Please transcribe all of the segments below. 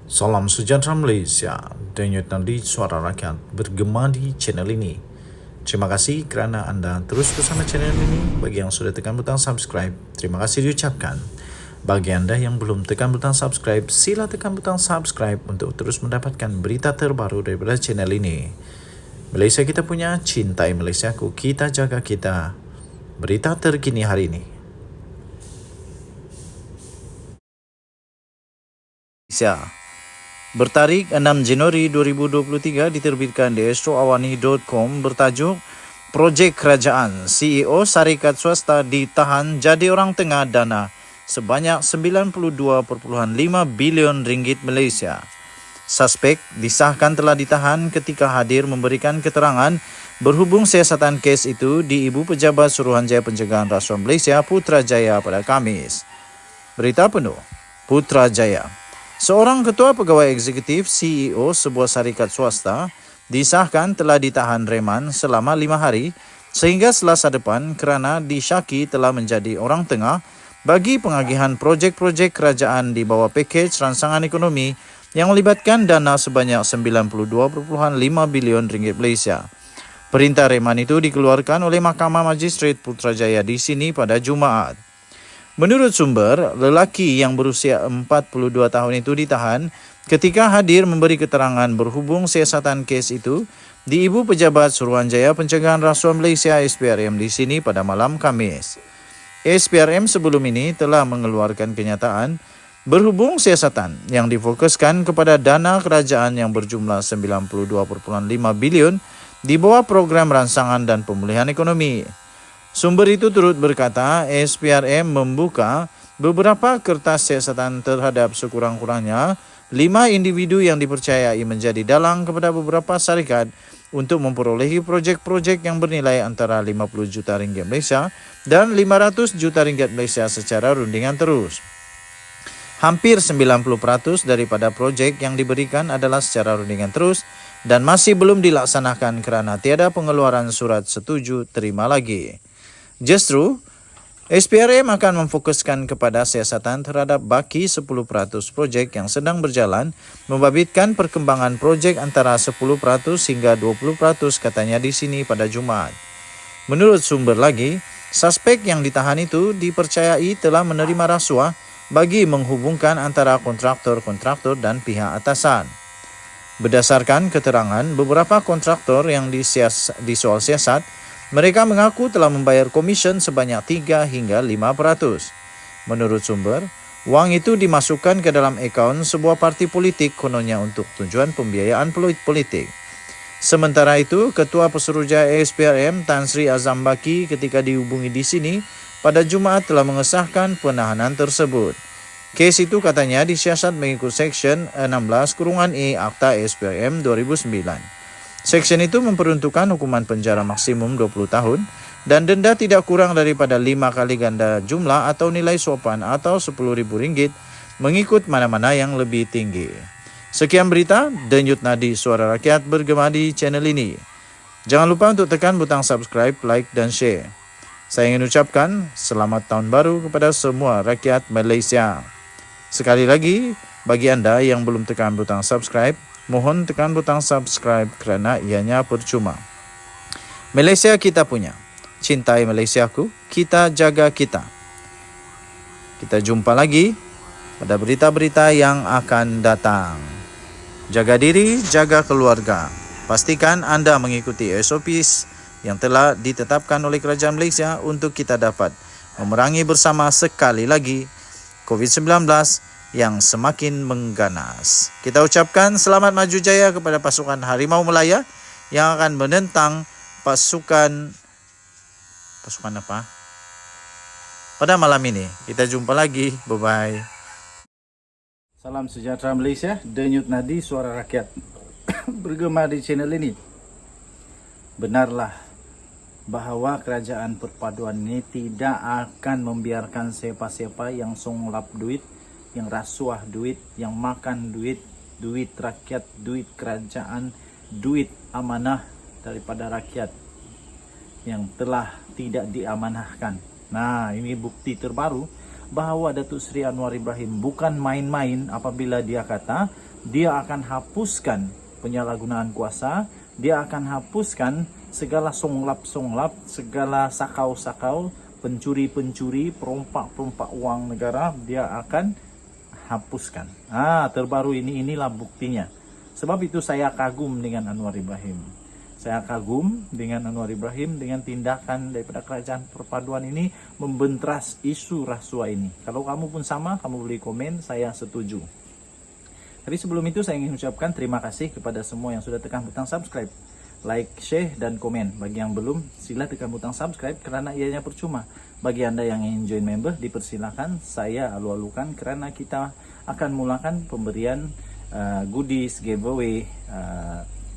Salam sejahtera Malaysia, denyut nadi suara rakyat bergema di channel ini. Terima kasih kerana anda terus bersama channel ini. Bagi yang sudah tekan butang subscribe, terima kasih diucapkan. Bagi anda yang belum tekan butang subscribe, sila tekan butang subscribe untuk terus mendapatkan berita terbaru daripada channel ini. Malaysia kita punya, cintai Malaysiaku, kita jaga kita. Berita terkini hari ini. Malaysia. Bertarikh 6 Januari 2023 diterbitkan di astroawani.com bertajuk Projek Kerajaan, CEO Syarikat Swasta ditahan jadi orang tengah dana sebanyak 92.5 bilion ringgit Malaysia. Suspek disahkan telah ditahan ketika hadir memberikan keterangan berhubung siasatan kes itu di Ibu Pejabat Suruhanjaya Pencegahan Rasuah Malaysia Putrajaya pada Khamis. Berita penuh. Putrajaya. Seorang ketua pegawai eksekutif CEO sebuah syarikat swasta disahkan telah ditahan reman selama 5 hari sehingga Selasa depan kerana disyaki telah menjadi orang tengah bagi pengagihan projek-projek kerajaan di bawah pakej rangsangan ekonomi yang melibatkan dana sebanyak 92.5 bilion ringgit Malaysia. Perintah reman itu dikeluarkan oleh Mahkamah Magistrate Putrajaya di sini pada Jumaat. Menurut sumber, lelaki yang berusia 42 tahun itu ditahan ketika hadir memberi keterangan berhubung siasatan kes itu di Ibu Pejabat Suruhanjaya Pencegahan Rasuah Malaysia SPRM di sini pada malam Khamis. SPRM sebelum ini telah mengeluarkan kenyataan berhubung siasatan yang difokuskan kepada dana kerajaan yang berjumlah 92.5 bilion di bawah program rangsangan dan pemulihan ekonomi. Sumber itu turut berkata SPRM membuka beberapa kertas siasatan terhadap sekurang-kurangnya 5 individu yang dipercayai menjadi dalang kepada beberapa syarikat untuk memperolehi projek-projek yang bernilai antara 50 juta ringgit Malaysia dan 500 juta ringgit Malaysia secara rundingan terus. Hampir 90% daripada projek yang diberikan adalah secara rundingan terus dan masih belum dilaksanakan kerana tiada pengeluaran surat setuju terima lagi. Justru, SPRM akan memfokuskan kepada siasatan terhadap baki 10% projek yang sedang berjalan, membabitkan perkembangan projek antara 10% hingga 20% katanya di sini pada Jumaat. Menurut sumber lagi, suspek yang ditahan itu dipercayai telah menerima rasuah bagi menghubungkan antara kontraktor-kontraktor dan pihak atasan. Berdasarkan keterangan beberapa kontraktor yang disoal siasat, mereka mengaku telah membayar komisen sebanyak 3 hingga 5%. Menurut sumber, wang itu dimasukkan ke dalam akaun sebuah parti politik kononnya untuk tujuan pembiayaan politik. Sementara itu, Ketua Pesuruhjaya SPRM Tan Sri Azam Baki ketika dihubungi di sini pada Jumaat telah mengesahkan penahanan tersebut. Kes itu katanya disiasat mengikut Seksyen 16(e) Akta SPRM 2009. Seksyen itu memperuntukkan hukuman penjara maksimum 20 tahun dan denda tidak kurang daripada 5 kali ganda jumlah atau nilai suapan atau RM10,000 mengikut mana-mana yang lebih tinggi. Sekian berita, denyut nadi suara rakyat bergema di channel ini. Jangan lupa untuk tekan butang subscribe, like dan share. Saya ingin ucapkan selamat tahun baru kepada semua rakyat Malaysia. Sekali lagi, bagi anda yang belum tekan butang subscribe, mohon tekan butang subscribe kerana ianya percuma. Malaysia kita punya. Cintai Malaysiaku, kita jaga kita. Kita jumpa lagi pada berita-berita yang akan datang. Jaga diri, jaga keluarga. Pastikan anda mengikuti SOPs yang telah ditetapkan oleh Kerajaan Malaysia untuk kita dapat memerangi bersama sekali lagi COVID-19 yang semakin mengganas. Kita ucapkan selamat maju jaya kepada pasukan Harimau Melaya yang akan menentang pasukan apa? Pada malam ini. Kita jumpa lagi. Bye-bye. Salam sejahtera Malaysia, denyut nadi suara rakyat bergema di channel ini. Benarlah bahawa kerajaan perpaduan ini tidak akan membiarkan siapa-siapa yang songlap duit, yang rasuah duit, yang makan duit, duit rakyat, duit kerajaan, duit amanah daripada rakyat yang telah tidak diamanahkan. Nah, ini bukti terbaru bahawa Datuk Seri Anwar Ibrahim bukan main-main apabila dia kata dia akan hapuskan penyalahgunaan kuasa, dia akan hapuskan segala songlap-songlap, segala sakau-sakau, pencuri-pencuri, perompak-perompak wang negara, dia akan hapuskan. Terbaru inilah buktinya. Sebab itu saya kagum dengan Anwar Ibrahim. Saya kagum dengan Anwar Ibrahim dengan tindakan daripada kerajaan perpaduan ini membentras isu rasuah ini. Kalau kamu pun sama, kamu boleh komen, saya setuju. Tapi sebelum itu saya ingin ucapkan terima kasih kepada semua yang sudah tekan butang subscribe, like, share, dan komen. Bagi yang belum, sila tekan butang subscribe kerana ianya percuma. Bagi anda yang ingin join member, dipersilakan. Saya alu-alukan kerana kita akan mulakan pemberian goodies, giveaway,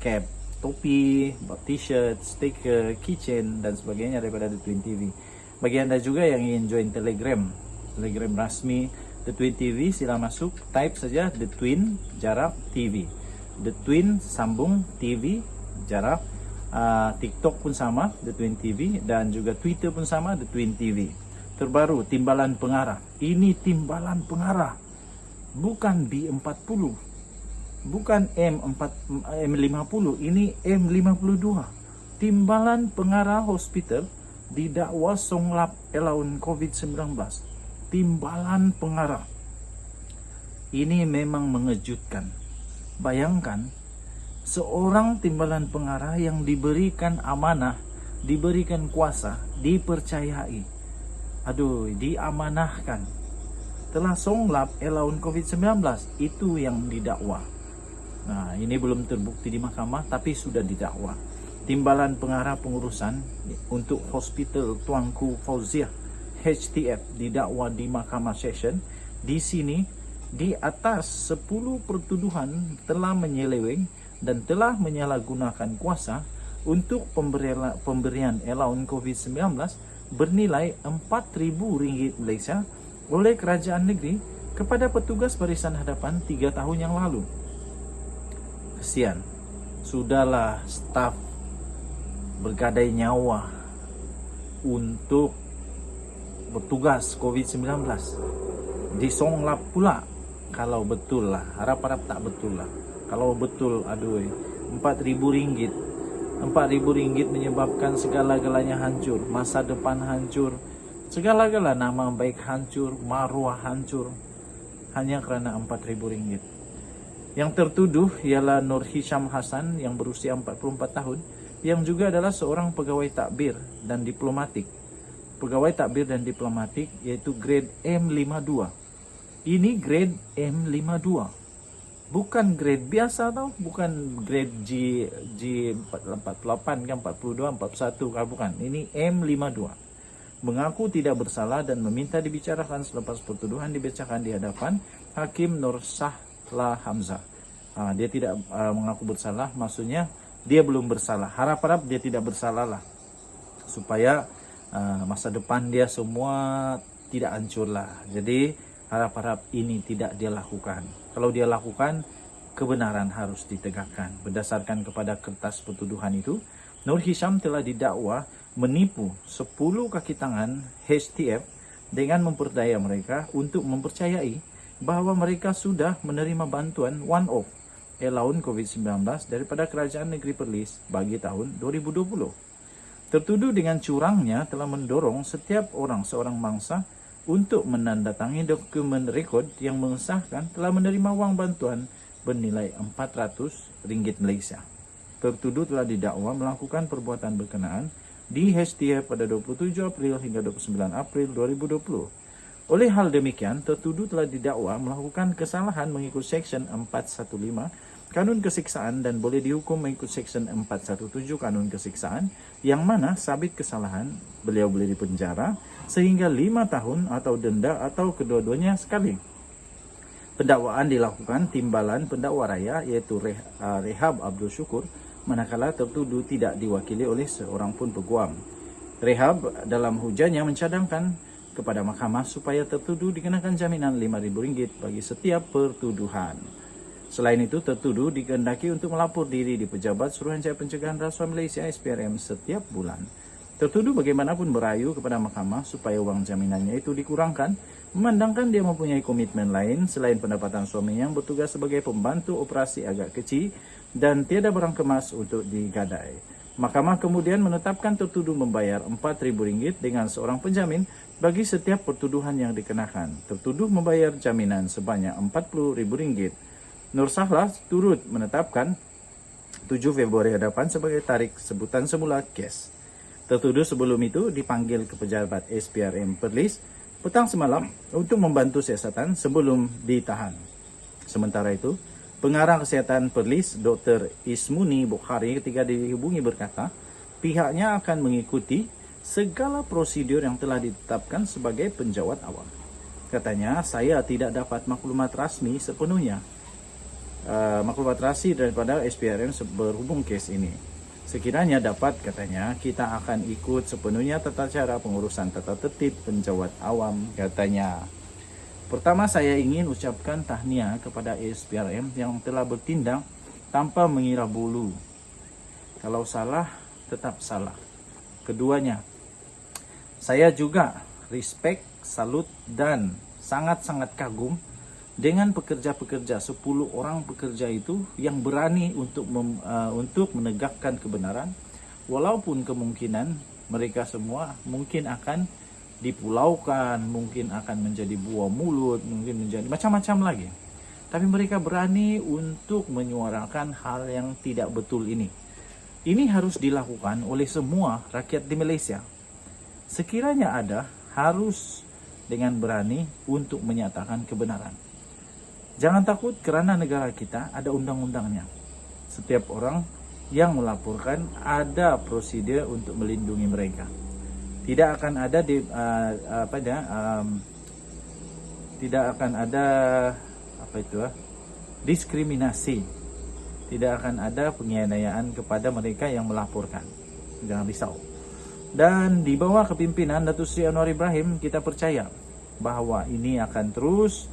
cap, topi, t-shirt, stiker, keychain, dan sebagainya daripada The Twin TV. Bagi anda juga yang ingin join Telegram rasmi The Twin TV, sila masuk, type saja The Twin jarak TV. The Twin sambung TV jarak. TikTok pun sama, The Twin TV, dan juga Twitter pun sama, The Twin TV. Terbaru, timbalan pengarah. Ini timbalan pengarah, bukan B40, bukan M50, ini M52. Timbalan pengarah hospital didakwa songlap allowance COVID-19. Timbalan pengarah. Ini memang mengejutkan. Bayangkan, seorang timbalan pengarah yang diberikan amanah, diberikan kuasa, dipercayai, diamanahkan, telah songlap allowance COVID-19. Itu yang didakwa. Ini belum terbukti di mahkamah, tapi sudah didakwa. Timbalan pengarah pengurusan untuk Hospital Tuanku Fauziah HTF didakwa di Mahkamah Session. Di sini, di atas 10 pertuduhan telah menyeleweng dan telah menyalahgunakan kuasa untuk pemberian allowance COVID-19 bernilai RM4,000 Malaysia oleh kerajaan negeri kepada petugas barisan hadapan 3 tahun yang lalu. Kesian, sudahlah staf bergadai nyawa untuk bertugas COVID-19 disonglap pula. Kalau betul lah, harap-harap tak betul lah. Kalau betul, RM4,000, RM4,000 menyebabkan segala-galanya hancur, masa depan hancur, segala-gala nama baik hancur, maruah hancur, hanya kerana RM4,000. Yang tertuduh ialah Nur Hisham Hassan yang berusia 44 tahun, yang juga adalah seorang pegawai takbir dan diplomatik. Pegawai takbir dan diplomatik iaitu grade M52. Ini grade M52. Bukan grade biasa tau, bukan grade G48 kan, 42, 41 kan, bukan. Ini M52. Mengaku tidak bersalah dan meminta dibicarakan selepas pertuduhan dibacakan di hadapan Hakim Nur Sahla Hamzah. Dia tidak mengaku bersalah, maksudnya dia belum bersalah. Harap-harap dia tidak bersalah lah, supaya masa depan dia semua tidak hancur lah. Jadi harap-harap ini tidak dia lakukan. Kalau dia lakukan, kebenaran harus ditegakkan. Berdasarkan kepada kertas pertuduhan itu, Nur Hisham telah didakwa menipu 10 kaki tangan HTF dengan memperdaya mereka untuk mempercayai bahawa mereka sudah menerima bantuan one-off allowance COVID-19 daripada Kerajaan Negeri Perlis bagi tahun 2020. Tertuduh dengan curangnya telah mendorong setiap orang seorang mangsa untuk menandatangani dokumen rekod yang mengesahkan telah menerima wang bantuan bernilai RM400 Malaysia. Tertuduh telah didakwa melakukan perbuatan berkenaan di HTF pada 27 April hingga 29 April 2020. Oleh hal demikian, tertuduh telah didakwa melakukan kesalahan mengikut Seksyen 415 Kanun Kesiksaan dan boleh dihukum mengikut Seksyen 417 Kanun Kesiksaan, yang mana sabit kesalahan beliau boleh dipenjara sehingga 5 tahun atau denda atau kedua-duanya sekali. Pendakwaan dilakukan timbalan pendakwa raya iaitu Rehab Abdul Syukur, manakala tertuduh tidak diwakili oleh seorang pun peguam. Rehab dalam hujahnya mencadangkan kepada mahkamah supaya tertuduh dikenakan jaminan RM5,000 bagi setiap pertuduhan. Selain itu, tertuduh dikehendaki untuk melapor diri di Pejabat Suruhanjaya Pencegahan Rasuah Malaysia SPRM setiap bulan. Tertuduh bagaimanapun merayu kepada mahkamah supaya uang jaminannya itu dikurangkan, memandangkan dia mempunyai komitmen lain selain pendapatan suaminya yang bertugas sebagai pembantu operasi agak kecil dan tiada barang kemas untuk digadai. Mahkamah kemudian menetapkan tertuduh membayar Rp4.000 dengan seorang penjamin bagi setiap pertuduhan yang dikenakan. Tertuduh membayar jaminan sebanyak Rp40.000. Nur Sahlah turut menetapkan 7 Februari hadapan sebagai tarik sebutan semula kes. Tertuduh sebelum itu dipanggil ke pejabat SPRM Perlis petang semalam untuk membantu siasatan sebelum ditahan. Sementara itu, pengarah kesehatan Perlis, Dr. Ismuni Bukhari ketika dihubungi berkata, pihaknya akan mengikuti segala prosedur yang telah ditetapkan sebagai penjawat awam. Katanya, saya tidak dapat maklumat rasmi sepenuhnya. Maklumat rasmi daripada SPRM berhubung kes ini. Sekiranya dapat, katanya, kita akan ikut sepenuhnya tata cara pengurusan tata tertib penjawat awam, katanya. Pertama, saya ingin ucapkan tahniah kepada SPRM yang telah bertindak tanpa mengira bulu. Kalau salah, tetap salah. Keduanya, saya juga respect, salut, dan sangat-sangat kagum dengan pekerja-pekerja, 10 orang pekerja itu yang berani untuk menegakkan kebenaran, walaupun kemungkinan mereka semua mungkin akan dipulaukan, mungkin akan menjadi buah mulut, mungkin menjadi macam-macam lagi. Tapi mereka berani untuk menyuarakan hal yang tidak betul ini. Ini harus dilakukan oleh semua rakyat di Malaysia. Sekiranya ada, harus dengan berani untuk menyatakan kebenaran. Jangan takut kerana negara kita ada undang-undangnya. Setiap orang yang melaporkan ada prosedur untuk melindungi mereka. Tidak akan ada diskriminasi. Tidak akan ada penganiayaan kepada mereka yang melaporkan. Jangan risau. Dan di bawah kepimpinan Datuk Seri Anwar Ibrahim, kita percaya bahawa ini akan terus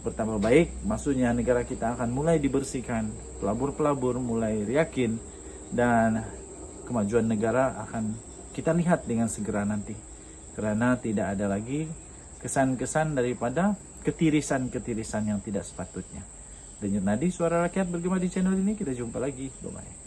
bertambah baik. Maksudnya negara kita akan mulai dibersihkan, pelabur-pelabur mulai yakin, dan kemajuan negara akan kita lihat dengan segera nanti. Kerana tidak ada lagi kesan-kesan daripada ketirisan-ketirisan yang tidak sepatutnya. Denyut nadi suara rakyat bergema di channel ini. Kita jumpa lagi. Bye-bye.